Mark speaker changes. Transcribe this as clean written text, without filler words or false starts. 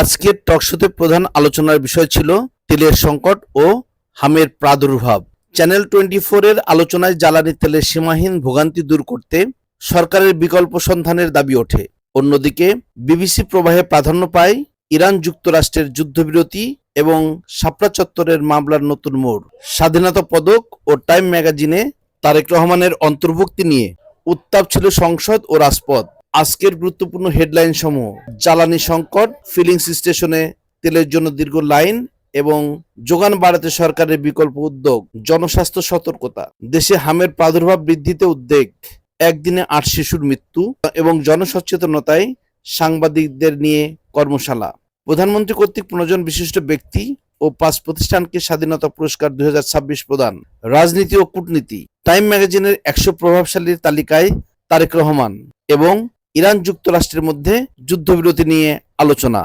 Speaker 1: আজকের টকশোতে প্রধান আলোচনার বিষয় ছিল তেলের সংকট ও হামের প্রাদুর্ভাব। চ্যানেল 24 এর আলোচনায় জ্বালানি তেলের সীমাহীন ভোগান্তি দূর করতে সরকারের বিকল্প সন্ধানের দাবি ওঠে। অন্যদিকে বিবিসি প্রবাহে প্রাধান্য পায় ইরান যুক্তরাষ্ট্রের যুদ্ধবিরতি এবং শাপলা চত্বরের মামলার নতুন মোড়। স্বাধীনতা পদক ও টাইম ম্যাগাজিনে তারেক রহমানের অন্তর্ভুক্তি নিয়ে উত্তাপ ছিল সংসদ ও রাজপথ। আজকের গুরুত্বপূর্ণ হেডলাইন সমূহ: জ্বালানি সংকট, ফিলিং স্টেশনে তেলের জন্য দীর্ঘ লাইন এবং যোগান বাড়াতে সরকারের বিকল্প উদ্যোগ, জনস্বাস্থ্য সতর্কতা, দেশে হামের প্রাদুর্ভাব বৃদ্ধিতে উদ্বেগ, একদিনে ৮ শিশুর মৃত্যু এবং জনসচেতনতায় সাংবাদিকদের নিয়ে কর্মশালা। প্রধানমন্ত্রী কর্তৃক ১৫ জন বিশিষ্ট ব্যক্তি ও ৫ প্রতিষ্ঠানকে স্বাধীনতা পুরস্কার ২০২৬ প্রদান। রাজনীতি ও কূটনীতি। টাইম ম্যাগাজিনের ১০০ প্রভাবশালীর তালিকায় তারেক রহমান এবং ইরান যুক্তরাষ্ট্রের মধ্যে যুদ্ধবিরতি নিয়ে আলোচনা।